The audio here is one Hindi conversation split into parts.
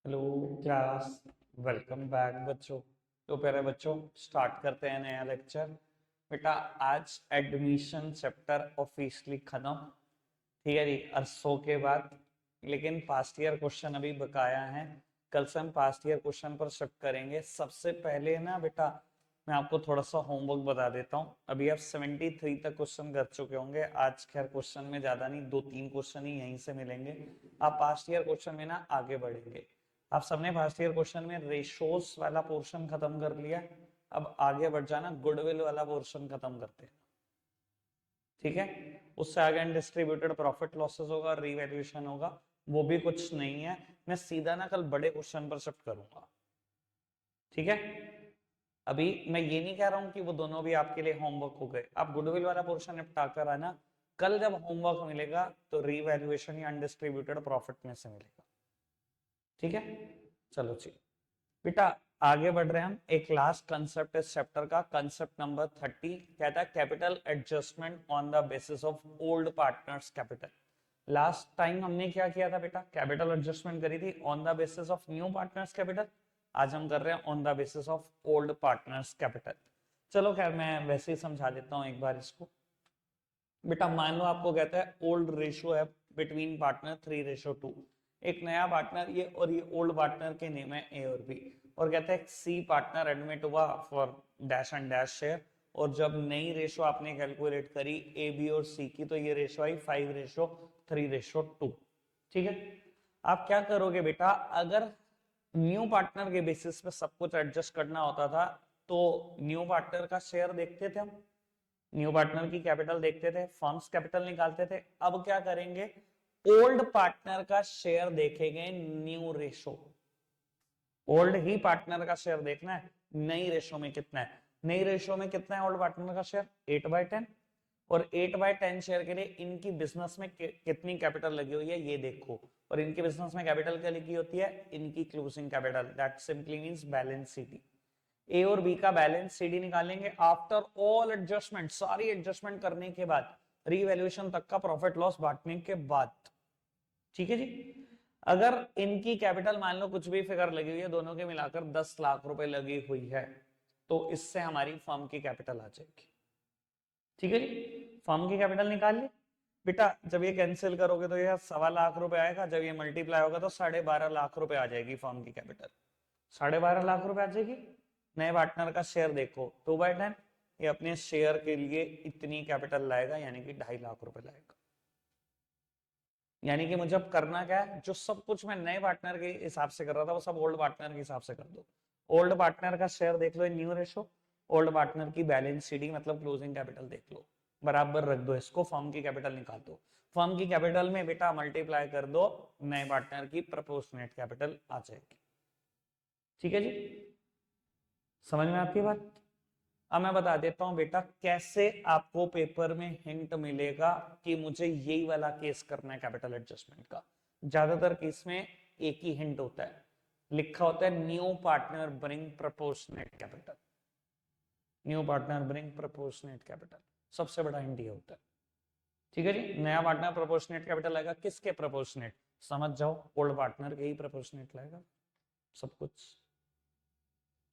Hello class. वेलकम बैक बच्चों। तो प्यारे बच्चों, स्टार्ट करते हैं नया लेक्चर। बेटा, आज एडमिशन चैप्टर ऑफिशियली खत्म। ठीक है जी, अरसों के बाद। लेकिन पास्ट ईयर क्वेश्चन अभी बकाया है। कल से हम पास्ट ईयर क्वेश्चन पर शिफ्ट करेंगे। सबसे पहले ना बेटा, मैं आपको थोड़ा सा होमवर्क बता देता हूँ। अभी आप 73 तक क्वेश्चन कर चुके होंगे। आज खैर क्वेश्चन में ज्यादा नहीं, 2-3 क्वेश्चन ही यहीं से मिलेंगे। आप पास्ट ईयर क्वेश्चन में ना आगे बढ़ेंगे। आप सबने फर्स्ट ईयर क्वेश्चन में रेशोस वाला पोर्शन खत्म कर लिया। अब आगे बढ़ जाना, गुडविल वाला पोर्शन खत्म करते हैं। ठीक है, उससे आगे अनडिस्ट्रीब्यूटेड प्रॉफिट लॉसेस होगा, रीवैल्यूएशन होगा। वो भी कुछ नहीं है। मैं सीधा ना कल बड़े क्वेश्चन पर शिफ्ट करूंगा। ठीक है, अभी मैं ये नहीं कह रहा हूं कि वो दोनों भी आपके लिए होमवर्क हो गए। आप गुडविल वाला पोर्शन निपटा कर आना। कल जब होमवर्क मिलेगा तो रीवैल्यूएशन या अनडिस्ट्रीब्यूटेड प्रॉफिट में से मिलेगा। ठीक है, चलो जी बेटा, आगे बढ़ रहे हैं हम। एक लास्ट कंसेप्ट इस चैप्टर का, कंसेप्ट नंबर 30 कहता है capital adjustment on the basis of old partners capital. Last time हमने क्या किया था बेटा? कैपिटल एडजस्टमेंट करी थी on the basis of new partners capital. आज हम कर रहे हैं on the basis of old partners capital. चलो खैर, मैं वैसे ही समझा देता हूँ एक बार इसको। बेटा मान लो आपको कहता है ओल्ड रेशियो है बिटवीन पार्टनर 3:2। एक नया पार्टनर ये, और ये ओल्ड पार्टनर के नेम है ए और बी। और कहता है सी पार्टनर एडमिट हुआ for dash and dash share. और जब नई रेशो आपने कैलकुलेट करी ए बी और सी की, तो ये रेशो आई 5:3:2। ठीक है, आप क्या करोगे बेटा? अगर न्यू पार्टनर के बेसिस पे सब कुछ एडजस्ट करना होता था, तो न्यू पार्टनर का शेयर देखते थे हम, न्यू पार्टनर की कैपिटल देखते थे, फर्म्स कैपिटल निकालते थे। अब क्या करेंगे? ओल्ड पार्टनर का शेयर देखेंगे न्यू रेशो। ओल्ड ही पार्टनर का शेयर देखना है, नई रेशो में कितना है। नई रेशो में कितना है ओल्ड पार्टनर का शेयर? 8/10। और 8/10 शेयर के लिए इनकी बिजनेस में कितनी कैपिटल लगी हुई है ये देखो। और इनकी बिजनेस में कैपिटल क्या लिखी होती है? इनकी closing capital, that simply means balance sheet. A और बी का बैलेंस सीडी निकालेंगे आफ्टर ऑल एडजस्टमेंट, सारी एडजस्टमेंट करने के बाद, रीवैल्यूएशन तक का प्रॉफिट लॉस बांटने के बाद। ठीक है जी। अगर इनकी कैपिटल मान लो कुछ भी फिगर लगी हुई है, दोनों के मिलाकर 10 लाख रुपए लगी हुई है, तो इससे हमारी फर्म की कैपिटल आ जाएगी। ठीक है जी, फर्म की कैपिटल निकाल ली। बेटा जब ये कैंसिल करोगे तो ये 1.25 लाख रुपए आएगा। जब ये मल्टीप्लाई होगा तो 12.5 लाख रुपए आ जाएगी फर्म की कैपिटल। 12.5 लाख रुपए आ जाएगी। नए पार्टनर का शेयर देखो 2/10। ये अपने शेयर के लिए इतनी कैपिटल लाएगा, यानी कि 2.5 लाख रुपए लाएगा। यानी कि मुझे अब करना क्या है? जो सब कुछ मैं नए पार्टनर के हिसाब से कर रहा था, वो सब ओल्ड पार्टनर के हिसाब से कर दो। ओल्ड पार्टनर का शेयर देख लो न्यू रेशो, ओल्ड पार्टनर की बैलेंस शीट मतलब क्लोजिंग कैपिटल देख लो, बराबर रख दो इसको, फर्म की कैपिटल निकाल दो। फर्म की कैपिटल में बेटा मल्टीप्लाई कर दो, नए पार्टनर की प्रोपोर्शनेट कैपिटल आ जाएगी। ठीक है जी, समझ में आती है बात? अब मैं बता देता हूं बेटा कैसे आपको पेपर में हिंट मिलेगा कि मुझे यही वाला केस करना है कैपिटल एडजस्टमेंट का। ज्यादातर केस में एक ही हिंट होता है, लिखा होता है new partner bring proportionate capital. New partner bring proportionate capital, सबसे बड़ा हिंट ये होता है। ठीक है जी, नया पार्टनर प्रोपोर्शनेट कैपिटल लाएगा, किसके प्रोपोर्शनेट? समझ जाओ, ओल्ड पार्टनर के ही प्रोपोर्शनेट लाएगा सब कुछ।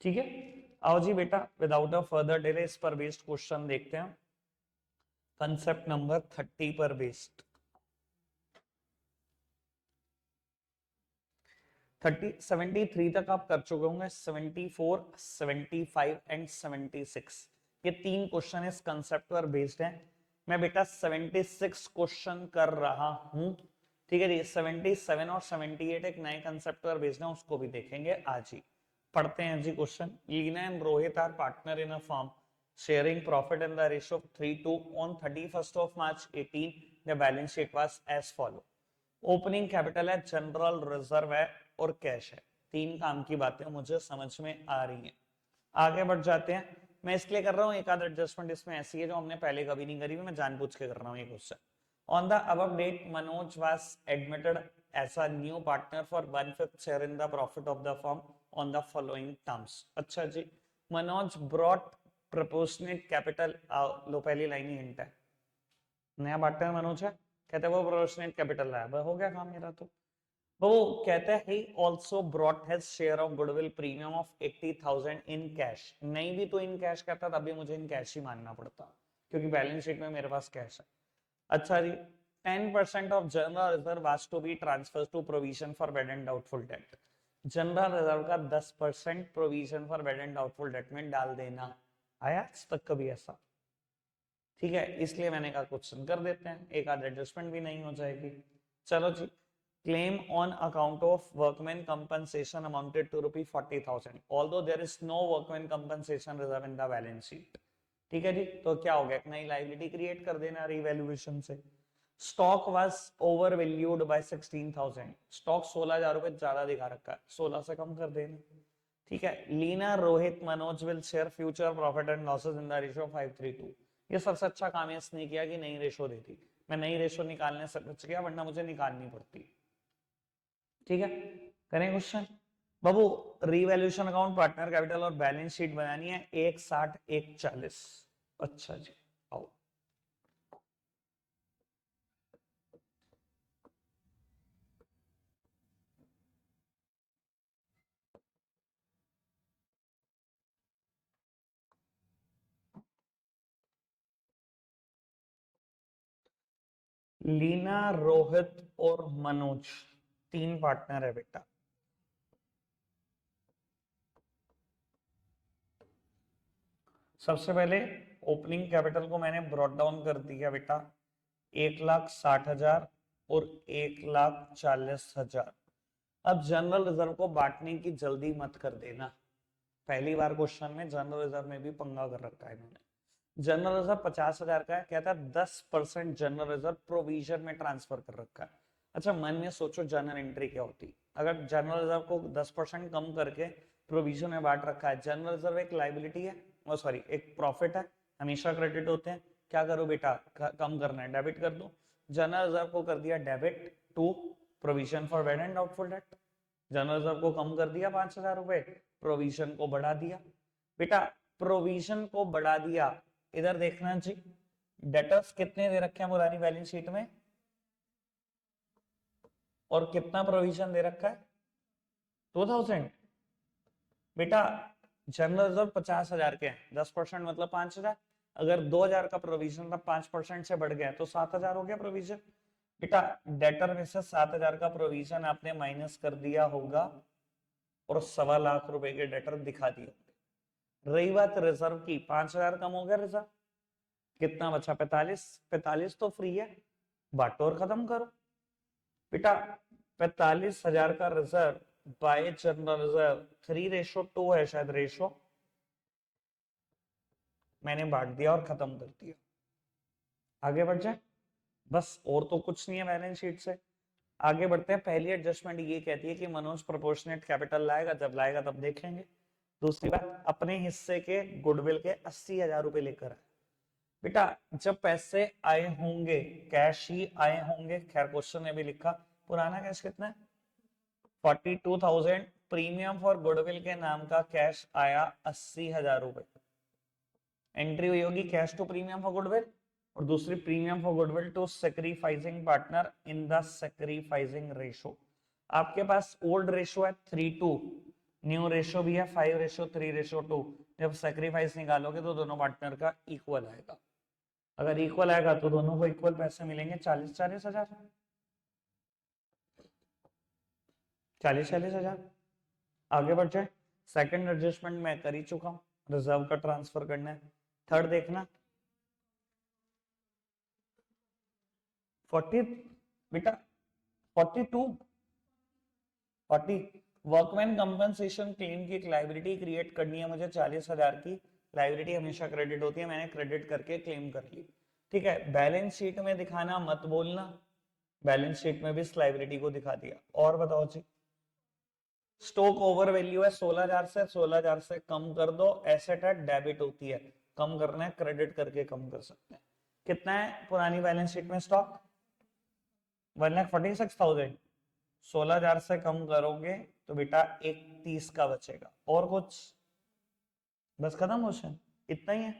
ठीक है, आओ जी बेटा, विदाउट अ फर्दर डिले इस पर बेस्ड क्वेश्चन देखते हैं। कंसेप्ट नंबर 30 पर बेस्ड। 73 तक आप कर चुके होंगे, 74, 75 एंड 76। ये 3 क्वेश्चन इस कंसेप्ट पर बेस्ड हैं। मैं बेटा 76 क्वेश्चन कर रहा हूं। ठीक है जी, 77 और 78 एक नए कंसेप्ट पर बेस्ड है, उसको भी देखेंगे आज ही। पढ़ते हैं जी question. Leena and Rohit are partner in a firm sharing profit in the ratio of 3:2 on 31st of March 18. The balance sheet was as follow. Opening capital है, जनरल रिजर्व है और कैश है। 3 काम की बातें मुझे समझ में आ रही हैं। आगे बढ़ जाते हैं। मैं इसलिए कर रहा हूँ, एक आध एडजस्टमेंट इसमें ऐसी है जो हमने पहले कभी नहीं करी, मैं जानबूझ के कर रहा हूँ ये question. On the above date Manoj was admitted as a new partner for 1/5 share in the profit of the firm on the following terms. अच्छा जी, मनोज ब्रॉट प्रोपोर्शनेट कैपिटल, लो पहली लाइन ही हिंट है। नया पार्टनर मनोज है, कहते हैं वो प्रोपोर्शनेट कैपिटल लाया, हो गया काम मेरा। तो वो कहता है he also brought his share of goodwill premium of 80,000 in cash। नहीं भी तो इन कैश कहता तभी मुझे इन कैश ही मानना पड़ता क्योंकि बैलेंस शीट में मेरे पास कैश है। अच्छा जी, 10% of general reserve was to be transferred to provision for bad and doubtful debt। General reserve का 10% provision for bad and doubtful date में डाल देना। आया आज तक कभी ऐसा? ठीक है, इसलिए मैंने कहा क्वेश्चन कर देते हैं, एक आध एडजस्टमेंट भी नहीं हो जाएगी। चलो जी, claim on account of workman compensation amounted to ₹40,000 although there is no workman compensation reserve in the balance sheet। ठीक है जी, तो क्या हो गया, एक नई लाइबिलिटी क्रिएट कर देना रिवैल्यूएशन से। Stock was over valued bye 16,000। Stock 16,000 रुपए ज्यादा दिखा रखा है, 16 से कम कर देना। ठीक है, Leena Rohit Manoj will share future profit and losses in the ratio 5:3:2। ये सबसे अच्छा काम इसने किया कि नई रेशो दे दी। मैं नई रेशो निकालने से बच गया, वरना मुझे निकालनी पड़ती। ठीक है, करें क्वेश्चन। बाबू, रीवैल्यूएशन अकाउंट, पार्टनर कैपिटल और बैलेंस शीट बनानी है 1:60 1:40। अच्छा जी, आओ। लीना, रोहित और मनोज, 3 पार्टनर है बेटा। सबसे पहले ओपनिंग कैपिटल को मैंने ब्रॉट डाउन कर दिया बेटा, 1,60,000 और 1,40,000। अब जनरल रिजर्व को बांटने की जल्दी मत कर देना, पहली बार क्वेश्चन में जनरल रिजर्व में भी पंगा कर रखा है इन्होंने। जनरल रिजर्व 50,000 का है, कहता है 10% जनरल रिजर्व प्रोविजन में ट्रांसफर कर रखा है। अच्छा, मन में सोचो जनरल एंट्री क्या होती, अगर जनरल रिजर्व को 10% कम करके प्रोविजन में बांट रखा है। जनरल रिजर्व एक लाइबिलिटी है, सॉरी एक प्रॉफिट है, हमेशा क्रेडिट होते हैं। क्या करो बेटा, कम करना है, डेबिट कर दो। जनरल रिजर्व को कर दिया debit to provision for bad and doubtful debt. General reserve को कम कर दिया 5,000 रुपए, प्रोविजन को बढ़ा दिया। बेटा प्रोविजन को बढ़ा दिया, इधर देखना जी, डेटर्स कितने दे रखे हैं पुरानी बैलेंस शीट में, और कितना प्रोविजन दे रखा है 2,000। बेटा जनरल रिजर्व 50,000 के हैं, 10% मतलब 5,000। अगर 2,000 का प्रोविजन था, 5% से बढ़ गया तो 7,000 हो गया प्रोविजन। बेटा डेटर में से 7,000 का प्रोविजन आपने माइनस कर दिया होगा और 1.25 लाख रुपए के डेटर दिखा दिए। रही बात रिजर्व की, 5,000 कम हो गया रिजर्व, कितना बचा 45। 45 तो फ्री है, बांटो और खत्म करो। बेटा 45,000 का रिजर्व बाय जनरल रिजर्व 3:2 है शायद रेशो, मैंने बांट दिया और खत्म कर दिया। आगे बढ़ जाए, बस और तो कुछ नहीं है बैलेंस शीट से। आगे बढ़ते हैं, पहली एडजस्टमेंट ये कहती है कि मनोज प्रोपोर्शनेट कैपिटल लाएगा, जब लाएगा तब देखेंगे। दूसरी बात, अपने हिस्से के गुडविल के 80,000 रुपए लेकर आए। बेटा जब पैसे आए होंगे, कैश ही आए होंगे, खैर क्वेश्चन में भी लिखा पुराना कैश कितना है 42,000, प्रीमियम फॉर गुडविल के नाम का कैश आया 80,000 रुपए। एंट्री हुई होगी cash to premium for goodwill, और दूसरी premium for goodwill to sacrificing partner in the sacrificing ratio. आपके पास ओल्ड रेशो है 3:2, न्यू रेशो भी है 5:3:2। जब सैक्रिफाइस निकालोगे तो दोनों पार्टनर का इक्वल आएगा। अगर इक्वल आएगा तो दोनों को इक्वल पैसे मिलेंगे, 40,000। 40,000। आगे बढ़ जाए, सेकंड एडजस्टमेंट मैं कर ही चुका हूं, रिजर्व का ट्रांसफर करना है। थर्ड देखना 40, बेटा 42 40। वर्कमैन कंपनसेशन क्लेम की एक लाइबिलिटी क्रिएट करनी है मुझे 40,000 की। लाइबिलिटी हमेशा क्रेडिट होती है, मैंने क्रेडिट करके क्लेम कर ली। ठीक है, बैलेंस शीट में दिखाना मत बोलना, बैलेंस शीट में भी इस लाइबिलिटी को दिखा दिया। और बताओ जी, स्टॉक ओवर वैल्यू है 16,000 से, 16,000 से कम कर दो, एसेट है डेबिट होती है, कम करना है क्रेडिट करके कम कर सकते हैं। कितना है पुरानी बैलेंस शीट में स्टॉक 1,46,000, 16,000 से कम करोगे तो बेटा 31 का बचेगा। और कुछ, बस खत्म क्वेश्चन, इतना ही है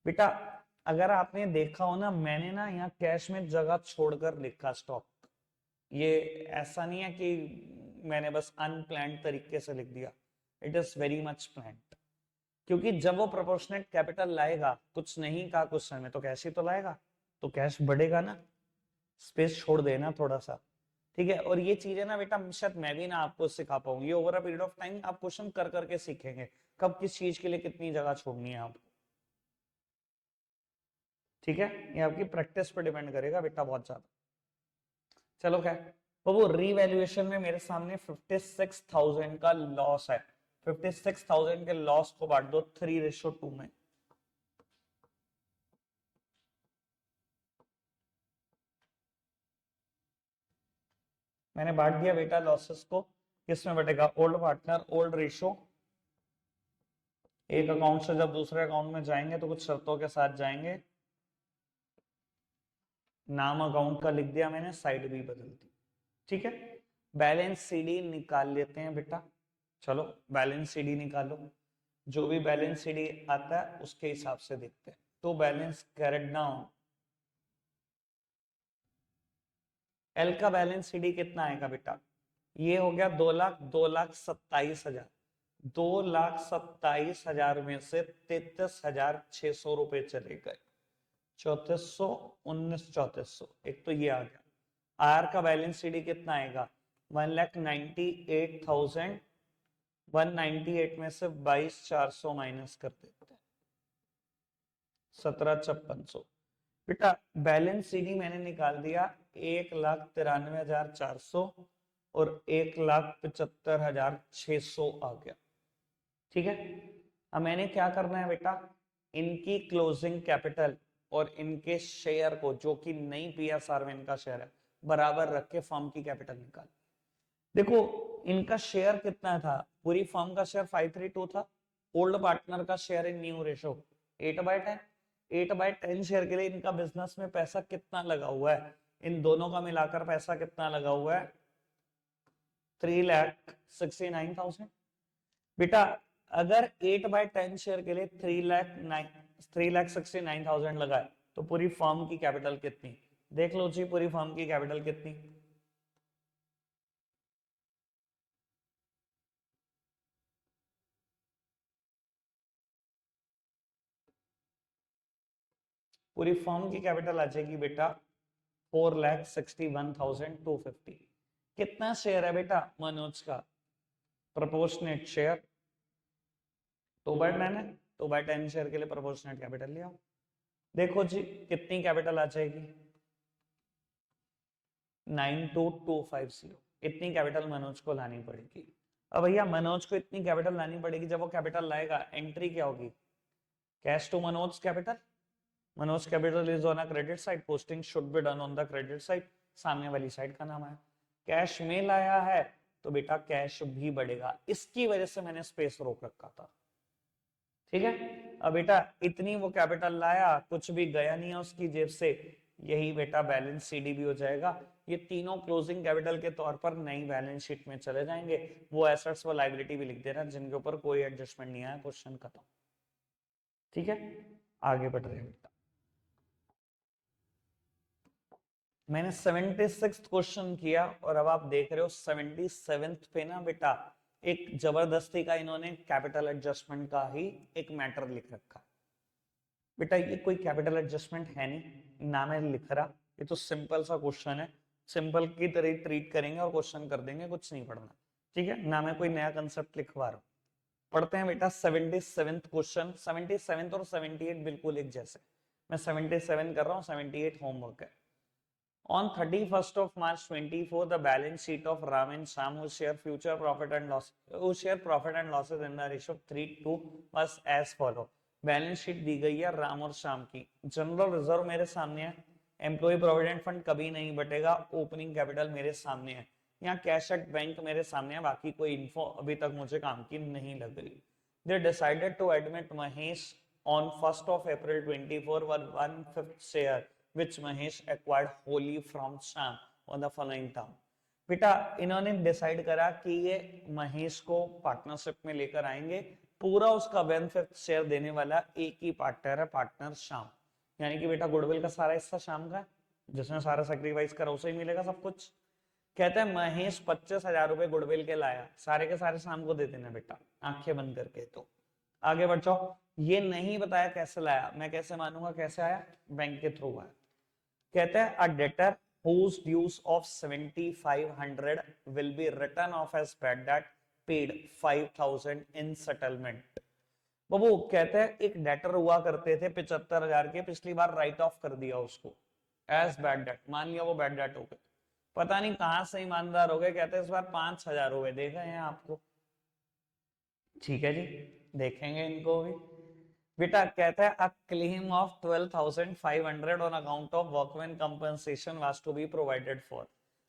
बेटा। अगर आपने देखा हो ना, मैंने ना यहाँ कैश में जगह छोड़कर लिखा स्टॉक, ये ऐसा नहीं है कि मैंने बस अनप्लान्ड तरीके से लिख दिया, it is very much planned. क्योंकि जब वो प्रोपोर्शनेट कैपिटल लाएगा, कुछ नहीं कहा क्वेश्चन में, तो कैश ही तो लाएगा, तो कैश बढ़ेगा ना, स्पेस छोड़ देना थोड़ा सा। ठीक है, और ये चीजें ना बेटा शायद मैं भी ना आपको सिखा पाऊँ, ये over a period of time आप क्वेश्चन कर करके सीखेंगे कब किस चीज के लिए कितनी जगह छोड़नी है आपको। ठीक है, ये आपकी प्रैक्टिस पर डिपेंड करेगा बेटा बहुत ज्यादा। चलो क्या, तो वो रीवैल्यूएशन में मेरे सामने 56,000 का लॉस है, 56,000 के लॉस को बांट दो 3:2 में। मैंने बांट दिया बेटा लॉसेस को, किसमें बटेगा, ओल्ड पार्टनर ओल्ड रेशो। एक अकाउंट से जब दूसरे अकाउंट में जाएंगे तो कुछ शर्तों के साथ जाएंगे। नाम अकाउंट का लिख दिया मैंने, साइड भी बदल दी। ठीक है, बैलेंस सीडी निकाल लेते हैं बेटा। चलो बैलेंस सीडी निकालो, जो भी बैलेंस सीडी आता है उसके हिसाब से देखते हैं। तो बैलेंस कैरेट डाउन, एल का बैलेंस सीडी कितना आएगा बेटा, ये हो गया 2,27,000। 2,27,000 में से 33,600 रुपए चले गए, 3400, 3400, एक तो ये आ गया। आर का बैलेंस सीडी कितना आएगा, 1,98,000। 198 में से 22,400 माइनस कर देते हैं, 17,5600। बेटा बैलेंस सीडी मैंने निकाल दिया 1,93,400 और 1,75,600 आ गया। ठीक है, अब मैंने क्या करना है बेटा, इनकी क्लोजिंग कैपिटल और इनके शेयर को, जो कि नई पीएसआर में इनका शेयर है, बराबर रख के फर्म की कैपिटल निकाल। देखो इनका शेयर कितना था, पूरी फर्म का शेयर 532 था, ओल्ड पार्टनर का share in new ratio 8/10। 8/10 share के लिए इनका बिजनेस में पैसा कितना लगा हुआ है, इन दोनों का मिलाकर पैसा कितना लगा हुआ है, 3,69,000। बेटा अगर 8/10 शेयर के लिए 3,69,000 लगा है, तो पूरी फर्म की कैपिटल कितनी, देख लो जी, पूरी फर्म की कैपिटल कितनी, पूरी फर्म की कैपिटल आ जाएगी बेटा 4,61,250। कितना शेयर है बेटा मनोज का, प्रोपोर्शनेट शेयर 2/10 है, 2/10 शेयर के लिए प्रोपोर्शनेट कैपिटल लिया। देखो जी कितनी कैपिटल आ जाएगी, 92,250। इतनी कैपिटल मनोज को लानी पड़ेगी। अब भैया मनोज को इतनी कैपिटल लानी पड़ेगी, जब वो कैपिटल लाएगा एंट्री क्या होगी, cash to Manoj capital. Manoj capital is on a credit side, posting should be done on the credit side, सामने वाली साइड का नाम है। कैश में लाया है तो बेटा कैश भी बढ़ेगा, इसकी वजह से मैंने स्पेस रोक रखा था। ठीक है, अब बेटा इतनी वो कैपिटल लाया, कुछ भी गया नहीं है उसकी जेब से, यही बेटा बैलेंस सीडी भी हो जाएगा। ये तीनों क्लोजिंग कैपिटल के तौर पर नई बैलेंस शीट में चले जाएंगे। वो एसेट्स व लायबिलिटी भी लिख देना जिनके ऊपर कोई एडजस्टमेंट नहीं आया, क्वेश्चन खत्म। ठीक है, आगे बढ़ रहे हैं बेटा। मैंने 76 क्वेश्चन किया और अब आप देख रहे हो 77 पे ना बेटा एक जबरदस्ती का इन्होंने कैपिटल एडजस्टमेंट का ही एक मैटर लिख रखा। बेटा ये कोई कैपिटल एडजस्टमेंट है नहीं, ना मैं लिख रहा, ये तो सिंपल सा क्वेश्चन है, सिंपल की तरह ट्रीट करेंगे और क्वेश्चन कर देंगे, कुछ नहीं पढ़ना। ठीक है, ना मैं कोई नया कंसेप्ट लिखवा रहा हूँ। पढ़ते हैं बेटा 77th क्वेश्चन। 77 और 78 बिल्कुल एक जैसे, मैं 77 कर रहा हूँ, 78 होमवर्क है। On 31st of March 24, the balance sheet of Ram and Shyam who share future profit and loss, who share profit and losses in the ratio of 3:2 was as follow. Balance sheet दी गई है राम और श्याम की। जनरल रिजर्व मेरे सामने है, एम्प्लॉय प्रोविडेंट फंड कभी नहीं बटेगा, ओपनिंग कैपिटल मेरे सामने है, यहाँ कैश एट बैंक मेरे सामने है, बाकी कोई इन्फो अभी तक मुझे काम की नहीं लग रही। They decided to admit Mahesh on 1st of April 24 were 1/5 share which Mahesh acquired wholly from Shyam on the following term. बेटा इन्होंने डिसाइड करा कि ये महेश को पार्टनरशिप में लेकर आएंगे, पूरा उसका 1/5 शेयर देने वाला एक ही पार्टनर है, पार्टनर श्याम। यानी कि बेटा गुडविल का सारा हिस्सा श्याम का है, जिसने सारा सेक्रीफाइस करा उसे ही मिलेगा सब कुछ। कहते हैं महेश 25,000 रुपए गुडविल के लाया, सारे के सारे शाम को दे देना बेटा, आंखें बंद करके। तो आगे बढ़ जाओ। ये नहीं बताया कैसे लाया, मैं कैसे मानूंगा कैसे आया, बैंक के थ्रू आया। कहते हैं अ debtor whose dues of 7,500 will be written off as bad debt paid 5,000 in settlement। बाबू कहते हैं एक डेटर हुआ करते थे 75,000 के, पिछली बार राइट ऑफ कर दिया उसको एज बैड डेट, मान लिया वो बैड डेट हो गए, पता नहीं कहां से ईमानदार हो गए, कहते हैं इस बार 5,000 हो गए, देखा है आपको। ठीक है जी, देखेंगे इनको भी। बेटा कहता है a claim of 12,500 on account of workman compensation was to be provided for.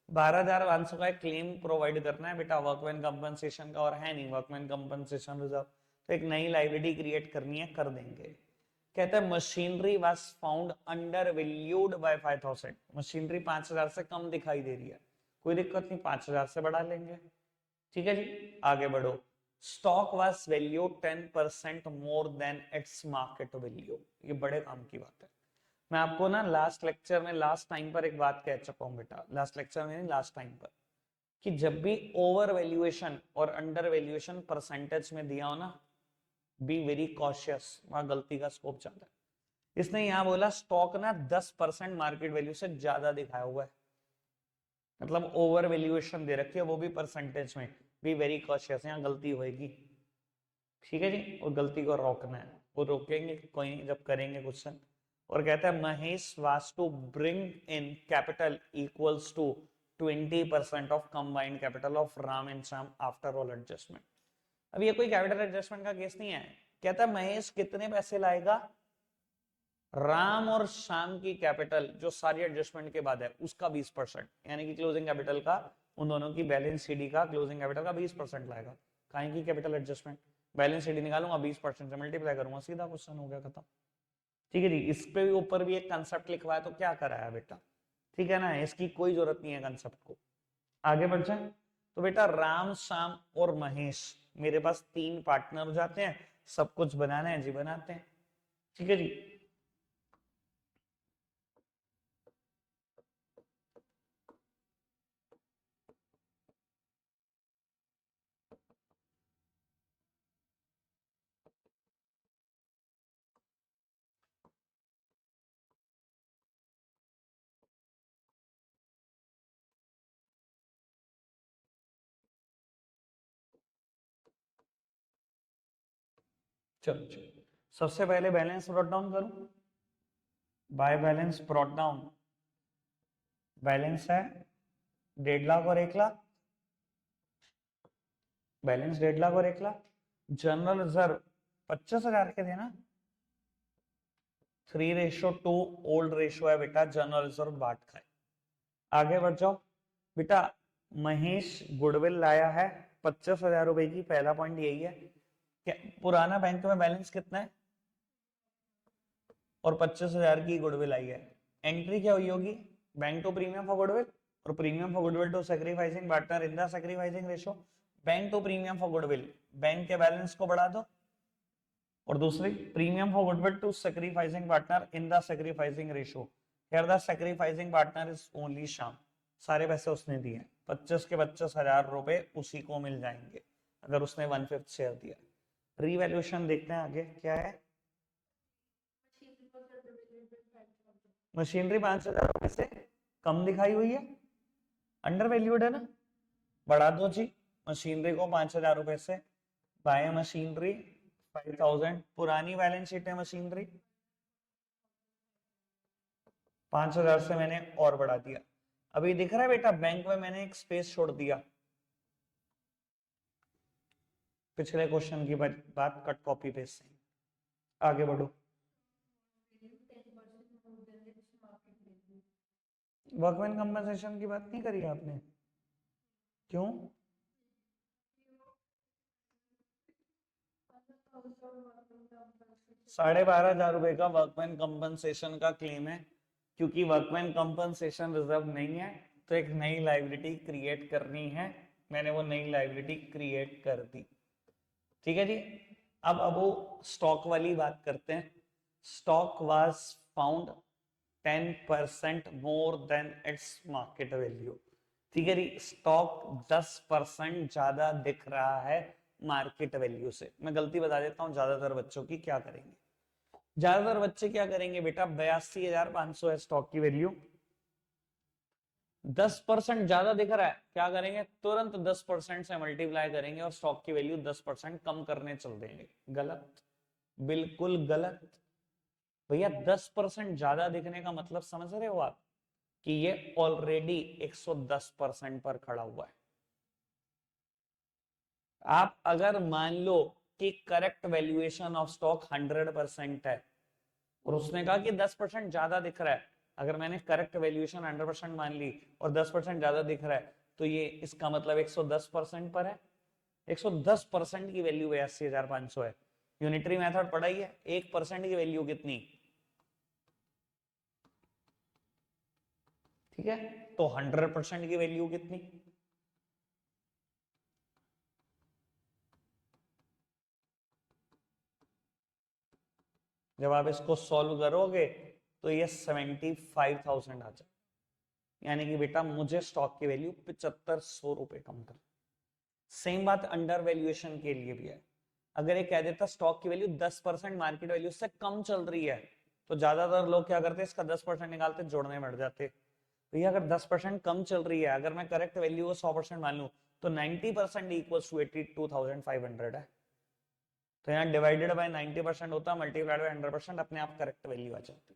12,500 का क्लेम प्रोवाइड करना है बेटा वर्कमैन कंपनसेशन का, और है नहीं वर्कमैन कंपनसेशन रिजर्व, तो एक नई लाइबिलिटी क्रिएट करनी है, कर देंगे। कहता है machinery was found under valued bye 5,000, machinery 5,000 से कम दिखाई दे रही है, कोई दिक्कत नहीं, 5,000 से बढ़ा लेंगे। ठीक है जी, आगे बढ़ो। Stock was value 10% more than its market value, ये बड़े काम की बात है। मैं आपको ना लास्ट लेक्चर में लास्ट टाइम पर एक बात कह चुका हूं बेटा, लास्ट लेक्चर में नहीं लास्ट टाइम पर, कि जब भी ओवर वैल्यूएशन और अंडर वैल्यूएशन परसेंटेज में दिया हो ना, बी वेरी कॉशियस, वहां गलती का स्कोप ज्यादा है। इसने यहां बोला स्टॉक ना 10% मार्केट वैल्यू से ज्यादा दिखाया हुआ है, मतलब ओवर वैल्यूएशन दे रखी है, वो भी परसेंटेज में, बी वेरी कॉशियस, यहाँ गलती होगी। ठीक है जी, और गलती को रोकना है, वो रोकेंगे कोई नहीं जब करेंगे क्वेश्चन। और कहता है Mahesh was to bring in capital equals to 20% of combined capital of Ram and Shyam after all adjustment. अब ये कोई कैपिटल एडजस्टमेंट का केस नहीं है, कहता है महेश कितने पैसे लाएगा, राम और श्याम की कैपिटल जो सारी एडजस्टमेंट के बाद है उसका 20%, यानी कि क्लोजिंग कैपिटल का, उन दोनों की बैलेंस शीट का क्लोजिंग कैपिटल का 20% लाएगा। काहे की कैपिटल एडजस्टमेंट, बैलेंस शीट निकालूंगा 20% से मल्टीप्लाई करूंगा, सीधा क्वेश्चन हो गया, खत्म। ठीक है जी, इस पे भी ऊपर भी एक कंसेप्ट लिखवा है, तो क्या कराया बेटा, ठीक है ना, इसकी कोई जरूरत नहीं है कंसेप्ट को। आगे बढ़ जाए। तो बेटा राम श्याम और महेश मेरे पास 3 पार्टनर हो जाते हैं, सब कुछ बनाना है जी, बनाते हैं। ठीक है जी, चलो चलो, सबसे पहले बैलेंस ब्रॉट डाउन करूं, by balance brought down, balance है 1.5 लाख और 1 लाख, बैलेंस 1.5 लाख और 1 लाख, जनरल रिजर्व 25,000 के थे ना, 3:2 ओल्ड रेशो है बेटा, जनरल रिजर्व बाट का है। आगे बढ़ जाओ बेटा, महेश गुडविल लाया है 25,000 रुपए की, पहला पॉइंट यही है। क्या पुराना बैंक में बैलेंस कितना है, और 25,000 की गुडविल आई है, एंट्री क्या हुई होगी, bank to premium for goodwill, और premium for goodwill to sacrificing partner in the sacrificing ratio, bank to premium for goodwill, bank के बैलेंस को बढ़ा दो, और दूसरी premium for goodwill to sacrificing partner in the sacrificing ratio, here the sacrificing partner is only Shyam, सारे पैसे उसने दिए, 25 के 25,000 रुपए उसी को मिल जाएंगे अगर उसने 1/5 शेयर दिया। रीवैल्यूएशन देखते हैं आगे क्या है, मशीनरी 5,000 रुपए से कम दिखाई हुई है, अंडर वैल्यूड है ना, बढ़ा दो जी, मशीनरी को 5,000 रुपए से, बाय मशीनरी 5,000, पुरानी बैलेंस शीट है मशीनरी, 5,000 से मैंने और बढ़ा दिया। अभी दिख रहा है बेटा बैंक में मैंने एक स्पेस छोड़ दिया, पिछले क्वेश्चन की बात कट कॉपी पेस्ट से। आगे बढ़ो, वर्कमैन कंपनसेशन की बात नहीं करी आपने, क्यों, 12,500 रुपए का वर्कमैन कंपनसेशन का क्लेम है, क्योंकि वर्कमैन कंपनसेशन रिजर्व नहीं है, तो एक नई लाइबिलिटी क्रिएट करनी है, मैंने वो नई लाइबिलिटी क्रिएट कर दी। ठीक है जी, अब वो स्टॉक वाली बात करते हैं। Stock was found 10% more than its market value, ठीक है जी, स्टॉक 10% ज्यादा दिख रहा है मार्केट वैल्यू से। मैं गलती बता देता हूं, ज्यादातर बच्चों की क्या करेंगे, ज्यादातर बच्चे क्या करेंगे बेटा, 82,500 है स्टॉक की वैल्यू, 10% ज्यादा दिख रहा है, क्या करेंगे, तुरंत 10% से मल्टीप्लाई करेंगे और स्टॉक की वैल्यू 10% कम करने चल देंगे। गलत, बिल्कुल गलत। भैया 10% ज्यादा दिखने का मतलब समझ रहे हो आप, कि ये ऑलरेडी 110% पर खड़ा हुआ है। आप अगर मान लो कि करेक्ट वैल्यूएशन ऑफ स्टॉक 100% है और उसने कहा कि 10% ज्यादा दिख रहा है, अगर मैंने करेक्ट वैल्यूएशन 100% मान ली और 10% ज्यादा दिख रहा है, तो ये इसका मतलब 110% पर है। 110% की वैल्यू 82,500 है। यूनिटरी मेथड पढ़ा ही है, 1% की वैल्यू कितनी, ठीक है, तो 100% की वैल्यू कितनी, जब आप इसको सॉल्व करोगे तो ये 75,000 आ जाए, यानी कि बेटा मुझे स्टॉक की वैल्यू 7500 रुपए कम कर। सेम बात अंडर वैल्यूएशन के लिए भी है। अगर ये कह देता स्टॉक की वैल्यू 10% मार्केट वैल्यू से कम चल रही है, तो ज्यादातर लोग क्या करते, इसका 10% निकालते, जोड़ने बैठ जाते। तो ये अगर 10% कम चल रही है, अगर मैं करेक्ट वैल्यू को 100% मान लूं, तो 90% इक्वल्स टू 82,500 है। तो यहाँ डिवाइडेड बाय 90% होता है, मल्टीप्लाइड बाय 100%, अपने आप करेक्ट वैल्यू आ जाती।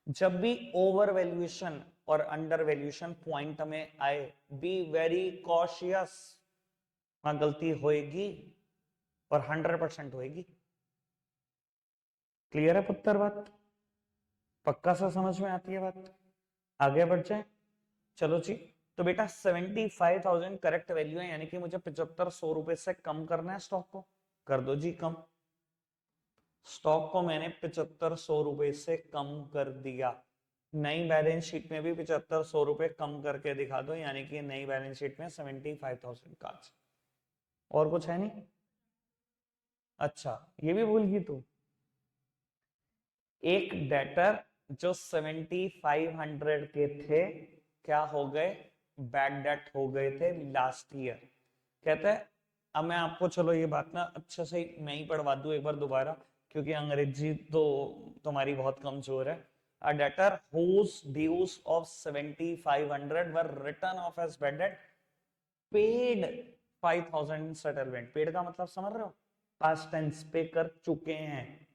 जब भी ओवर वैल्यूएशन और अंडर वैल्यूएशन पॉइंट में आए, बी वेरी कॉशियस, वहां गलती होएगी और 100% होएगी। क्लियर है पुत्र बात, पक्का सा समझ में आती है बात, आगे बढ़ जाए। चलो जी, तो बेटा 75,000 करेक्ट वैल्यू है, यानी कि मुझे 7500 रुपए से कम करना है स्टॉक को, कर दो जी कम। स्टॉक को मैंने 7500 रुपए से कम कर दिया। नई बैलेंस शीट में भी 7500 रुपए कम करके दिखा दो, यानी कि नई बैलेंस शीट में 75,000 का। और कुछ है नहीं, अच्छा ये भी भूल गई तू, एक डेटर जो 7500 के थे, क्या हो गए, बैड डेट हो गए थे लास्ट ईयर। कहते हैं, अब मैं आपको चलो ये बात ना अच्छे से मैं ही पढ़वा दूं एक बार दोबारा, क्योंकि अंग्रेजी तो तुम्हारी बहुत कमजोर है। A debtor whose dues of 7,500 were written off as bad debt paid 5,000 in settlement। Paid का मतलब समझ रहे हो, पास्ट टेंस, पे कर चुके हैं,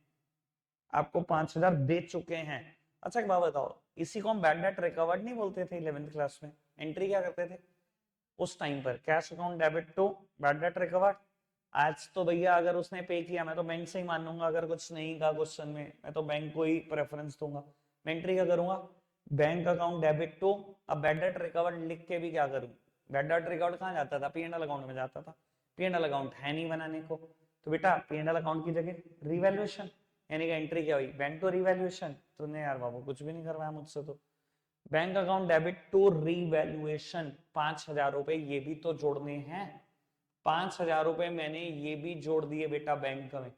आपको 5,000 दे चुके हैं। अच्छा एक बात बताओ, इसी को हम बैड डेट रिकवर्ड नहीं बोलते थे 11th क्लास में, एंट्री क्या करते थे उस टाइम पर, cash account debit to bad debt recovered. आज तो भैया अगर उसने पे किया, मैं तो बैंक से ही मान लूंगा, अगर कुछ नहीं का क्वेश्चन में मैं तो बैंक को ही प्रेफरेंस दूंगा। मैं एंट्री क्या करूंगा, बैंक अकाउंट डेबिट टू, अब बैड डेट रिकवर्ड लिख के भी क्या करूं, बैड डेट रिकवर्ड कहाँ जाता था, पी एंड एल अकाउंट में जाता था, पी एंड एल अकाउंट है नहीं बनाने को, तो बेटा पी एंड एल अकाउंट की जगह रिवैल्यूएशन, यानी कि एंट्री क्या हुई, बैंक टू रिवैल्यूएशन। तूने यार बाबू कुछ भी नहीं करवाया मुझसे, तो bank account debit to revaluation, 5,000 रुपए ये भी तो जोड़ने हैं, 5,000 रुपए मैंने ये भी जोड़ दिए बेटा बैंक में।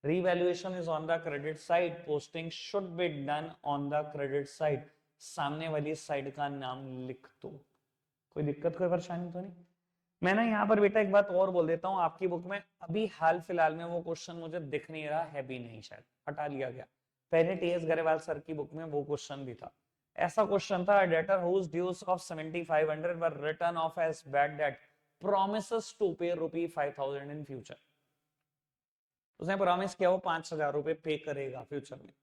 Revaluation is on the credit side, posting should be done on the credit side, सामने वाली साइड का नाम लिख दो। कोई दिक्कत कोई परेशानी तो नहीं। मैं ना यहाँ पर बेटा एक बात और बोल देता हूँ, आपकी बुक में अभी हाल फिलहाल में वो क्वेश्चन मुझे दिख नहीं रहा है, भी नहीं, शायद हटा लिया गया, पहले टीएस गरेवाल सर की बुक में वो क्वेश्चन भी था। ऐसा क्वेश्चन था, debtor whose dues of 7,500 were written off as bad debt promises to pay rupee 5,000 in future. उसने प्रॉमिस किया वो 5,000 रुपए पे करेगा फ्यूचर में,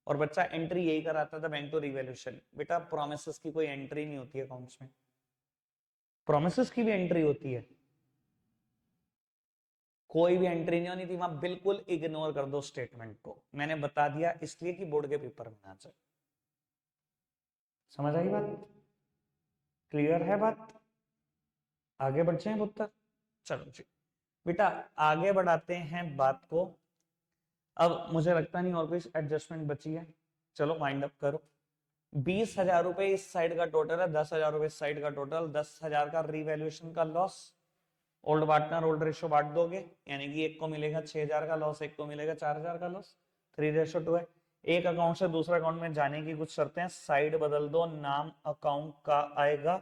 और बच्चा एंट्री यही कराता था बैंक टू रिवैल्यूएशन। बेटा प्रोमिस की कोई एंट्री नहीं होती है अकाउंट्स में, प्रोमिस की भी एंट्री होती है, कोई भी एंट्री नहीं होनी थी वहां, बिल्कुल इग्नोर कर दो स्टेटमेंट को, मैंने बता दिया इसलिए कि बोर्ड के पेपर में आ जाए। समझ आई बात, क्लियर है बात, आगे बढ़ जाए पुत्र। चलो जी बेटा आगे बढ़ाते हैं बात को। अब मुझे लगता नहीं और कोई एडजस्टमेंट बची है, चलो माइंड अप करो। 20,000 रुपए इस साइड का टोटल है, 10,000 रुपए इस साइड का टोटल, 10,000 का रिवैल्यूएशन का loss, old partner old ratio बांट दोगे, यानी कि एक को मिलेगा 6,000 का लॉस, एक को मिलेगा 4,000 का लॉस, 3:2 है। एक अकाउंट से दूसरे अकाउंट में जाने की कुछ शर्तें हैं, साइड बदल दो, नाम अकाउंट का आएगा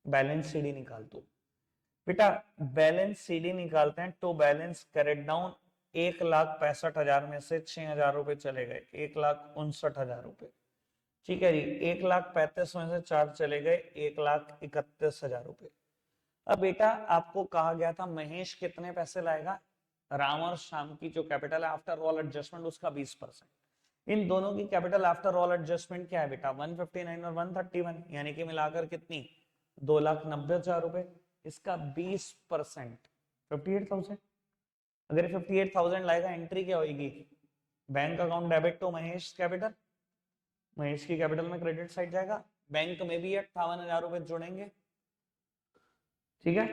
बैलेंस सीडी निकाल तू बेटा। बैलेंस सीडी निकालते हैं तो बैलेंस कैरेट डाउन 1,65,000 में से 6,000 रुपए चले गए, 1,59,000 रुपए। ठीक है जी, 1,35,000 में से 4 चले गए, 1,31,000 रुपए। अब बेटा आपको कहा गया था महेश कितने पैसे लाएगा, राम और श्याम की जो कैपिटल है आफ्टर ऑल एडजस्टमेंट उसका 20%। इन दोनों की कैपिटल आफ्टर ऑल एडजस्टमेंट क्या है बेटा, 159 और 131, यानी कि मिलाकर कितनी, 2,90,000 रुपए। इसका 20% 58,000। अगर 58,000 लाएगा एंट्री क्या होगी, bank account debit to Mahesh capital, Mahesh की कैपिटल में क्रेडिट साइड जाएगा, बैंक में भी 58,000 रुपए जोड़ेंगे। ठीक है,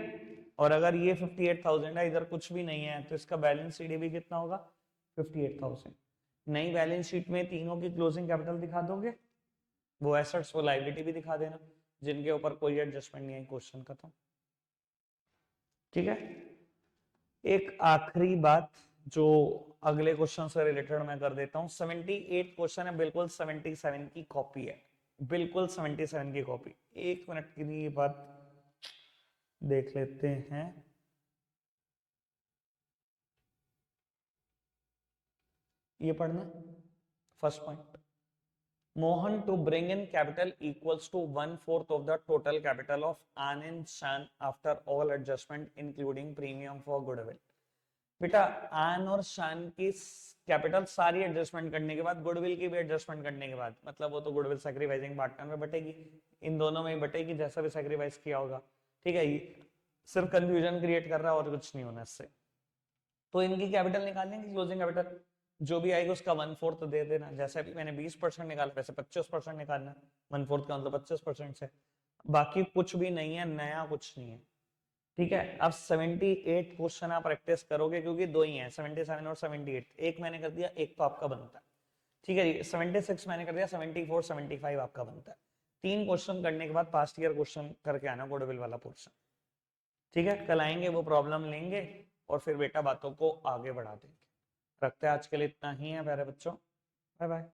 और अगर ये 58,000 है, इधर कुछ भी नहीं है, तो इसका बैलेंस शीट भी कितना होगा, 58,000। नई बैलेंस शीट में तीनों की क्लोजिंग कैपिटल दिखा दोगे, वो एसेट्स वो लायबिलिटी भी दिखा देना, जिनके ऊपर कोई एडजस्टमेंट नहीं है, क्वेश्चन खत्म। ठीक है, एक आखिरी बात जो अगले क्वेश्चन से रिलेटेड मैं कर देता हूं, 78 क्वेश्चन है, बिल्कुल 77 की कॉपी है, बिल्कुल 77 की कॉपी। 1 मिनट के लिए ये बात देख लेते हैं। ये पढ़ना first point, Mohan to bring in capital equals to 1/4 of the total capital of Anand Shaan after all adjustment including premium for goodwill. बेटा आन और शान की कैपिटल सारी एडजस्टमेंट करने के बाद, गुडविल की भी एडजस्टमेंट करने के बाद, मतलब वो तो गुडविल सैक्रिफाइसिंग पार्टनर में बटेगी, इन दोनों में ही बटेगी जैसा भी सैक्रिफाइस किया होगा। ठीक है, सिर्फ कंफ्यूजन क्रिएट कर रहा है और कुछ नहीं होना इससे। तो इनकी कैपिटल निकालेंगे, क्लोजिंग कैपिटल जो भी आएगा उसका 1/4 दे देना, जैसे अभी मैंने 20% निकाला वैसे 25% निकालना, 1/4 का मतलब 25% से, बाकी कुछ भी नहीं है, नया कुछ नहीं है। ठीक है, अब 78 क्वेश्चन आप प्रैक्टिस करोगे, क्योंकि दो ही हैं 77 और 78, एक मैंने कर दिया, एक तो आपका बनता है। ठीक है, 76 मैंने कर दिया, 74 75 आपका बनता है। 3 क्वेश्चन करने के बाद पास्ट ईयर क्वेश्चन करके आना, गुडविल वाला पोर्शन। ठीक है, कल आएंगे, वो प्रॉब्लम लेंगे और फिर बेटा बातों को आगे बढ़ा देंगे। रखते हैं आज के लिए इतना ही है प्यारे बच्चों, बाय बाय।